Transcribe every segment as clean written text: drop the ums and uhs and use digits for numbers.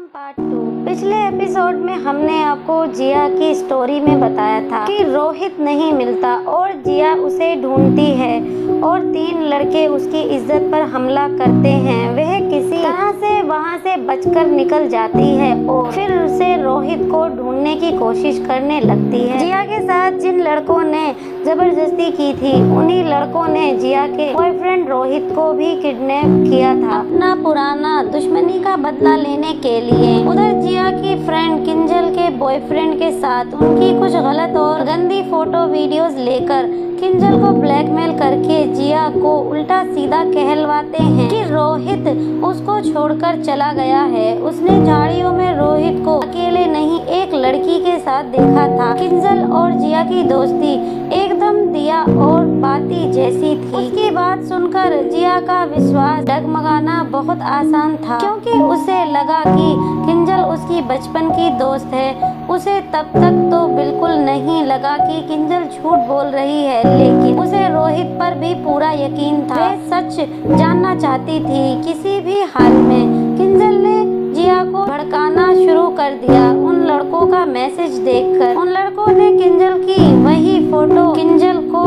Part 2। पिछले episode में हमने आपको जिया की स्टोरी में बताया था कि रोहित नहीं मिलता और जिया उसे ढूंढती है और 3 लड़के उसकी इज्जत पर हमला करते हैं। वह किसी तरह से वहां से बचकर निकल जाती है और फिर उसे रोहित को ढूंढने की कोशिश करने लगती है। जिया के साथ जिन लड़कों ने जबरदस्ती की थी उन्हीं लड़कों ने जिया के बॉयफ्रेंड रोहित को भी किडनैप किया था अपना पुराना दुश्मनी का बदला लेने के लिए। उधर जिया की फ्रेंड किंजल के बॉयफ्रेंड के साथ उनकी कुछ गलत और गंदी फोटो वीडियोस लेकर किंजल को ब्लैकमेल करके जिया को उल्टा सीधा कहलवाते हैं कि रोहित उसको छोड़कर चला गया है। उसने झाड़ियों में रोहित को अकेले नहीं एक लड़की के साथ देखा था। किंजल और जिया की दोस्ती एकदम दिया और बाती जैसी थी। उसकी बात सुनकर जिया का विश्वास डगमगाना बहुत आसान था क्योंकि उसे लगा कि किंजल उसकी बचपन की दोस्त है। उसे तब तक तो बिल्कुल नहीं लगा कि किंजल झूठ बोल रही है, लेकिन उसे रोहित पर भी पूरा यकीन था। वह सच जानना चाहती थी किसी भी हाल में। किंजल ने जिया को भड़काना शुरू कर दिया उन लड़कों का मैसेज देखकर। उन लड़कों ने किंजल की वही फोटो किंजल को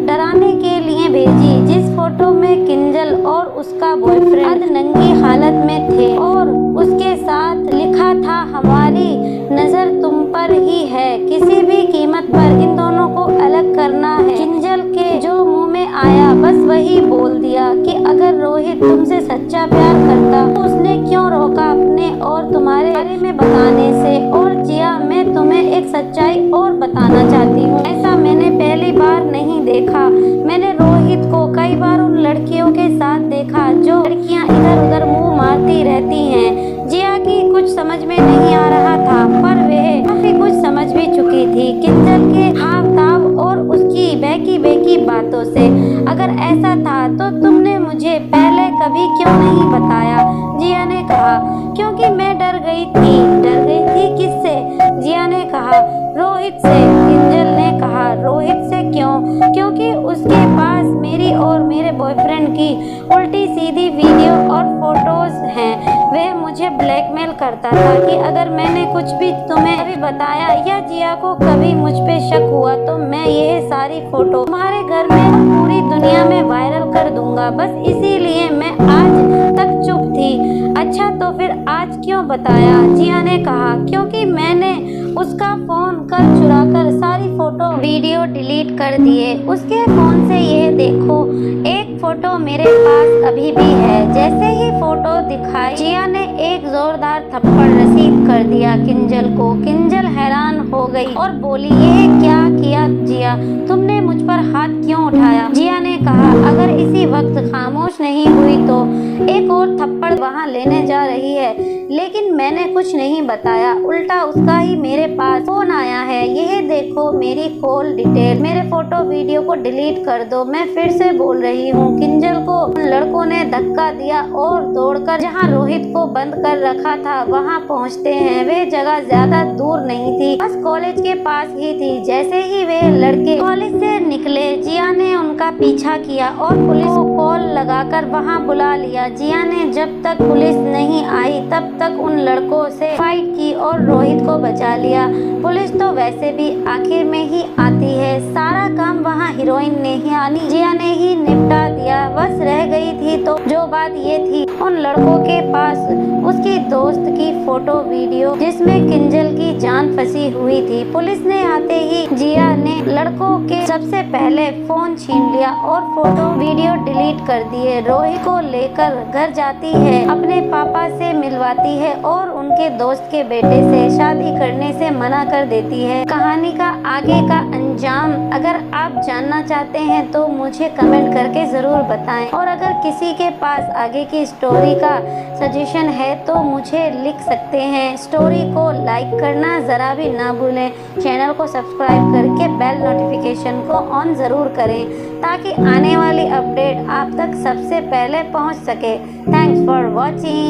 डराने के लिए भेजी जिस फोटो में किंजल और उसका बॉयफ्रेंड नंगी हालत में थे और उसके साथ लिखा था हमारी नजर तुम पर ही है, किसी भी कीमत पर इन दोनों को अलग करना है। किंजल के जो मुंह में आया बस वही बोल दिया कि अगर रोहित तुमसे सच्चा प्यार करता तो उसने क्यों रोका अपने और तुम्हारे बारे में बताने से। और जिया मैं तुम्हें एक सच्चाई और बताना चाहती हूँ, ऐसा मैंने पहली बार नहीं देखा। मैंने रोहित को कई बार उन लड़कियों के साथ देखा जो लड़कियां इधर उधर मुंह मारती रहती हैं। जिया की कुछ समझ में नहीं आ रहा था पर वह काफी कुछ समझ भी चुकी थी किंजल के हाव भाव और उसकी बहकी बहकी बातों से। अगर ऐसा था तो तुमने मुझे पहले कभी क्यों नहीं बताया, जिया ने कहा। क्योंकि मैं डर गई थी। डर गई थी किससे? जिया ने कहा रोहित से। किंजल ने कहा रोहित से क्यों? क्योंकि उसके पास मेरी और मेरे बॉयफ्रेंड की उल्टी सीधी वीडियो और फोटोज हैं। वह मुझे ब्लैकमेल करता था कि अगर मैंने कुछ भी तुम्हें कभी बताया या जिया को कभी मुझ पे शक हुआ तो मैं यह सारी फोटो तुम्हारे घर में पूरी दुनिया में वायरल कर दूंगा। बस इसीलिए मैं आज तक चुप थी। अच्छा तो फिर आज क्यों बताया? जिया ने कहा क्योंकि मैंने उसका फोन कल चुराकर सारी फोटो वीडियो डिलीट कर दिए। उसके फोन से यह देखो एक फोटो मेरे पास अभी भी है। जैसे ही फोटो दिखाई जिया ने एक जोरदार थप्पड़ रसीद कर दिया किंजल को। किंजल हैरान हो गई और बोली यह क्या किया जिया, तुमने मुझ पर हाथ क्यों उठाया? जिया ने कहा अगर इसी वक्त खामोश नहीं हुई तो एक और थप्पड़ वहाँ लेने जा रही है, लेकिन मैंने कुछ नहीं बताया। उल्टा उसका ही मेरे पास फोन आया है। यह देखो मेरी कॉल डिटेल, मेरे फोटो वीडियो को डिलीट कर दो। मैं फिर से बोल रही हूँ। किंजल को उन लड़कों ने धक्का दिया और दौड़कर जहाँ रोहित को बंद कर रखा था वहाँ पहुँचते हैं। वे जगह ज्यादा दूर नहीं थी, बस कॉलेज के पास ही थी। जैसे ही वे लड़के कॉलेज से निकले जिया ने उनका पीछा किया और पुलिस को कॉल लगाकर वहाँ बुला लिया। जिया ने जब तक पुलिस नहीं आई तब तक उन लड़कों से फाइट की और रोहित को बचा लिया। पुलिस तो वैसे भी आखिर में ही आती है, सारा काम वहाँ हीरोइन ने ही यानी जिया ने ही निपटा दिया। बस रह गई थी तो जो बात ये थी उन लड़कों के पास उसकी दोस्त की फोटो वीडियो जिसमें किंजल की जान फंसी हुई थी। पुलिस ने आते ही जिया ने लड़कों के सबसे पहले फोन छीन लिया और फोटो वीडियो डिलीट कर दिए। रोहित को लेकर घर जाती है, अपने पापा से मिलवाती है और उनके दोस्त के बेटे से शादी करने से मना कर देती है। कहानी का आगे का अंजाम अगर आप जानना चाहते हैं तो मुझे कमेंट करके जरूर बताएं और अगर किसी के पास आगे की स्टोरी का सजेशन है तो मुझे लिख सकते हैं। स्टोरी को लाइक करना जरा भी ना भूलें। चैनल को सब्सक्राइब करके बेल नोटिफिकेशन को ऑन ज़रूर करें ताकि आने वाली अपडेट आप तक सबसे पहले पहुंच सके। Thanks for watching.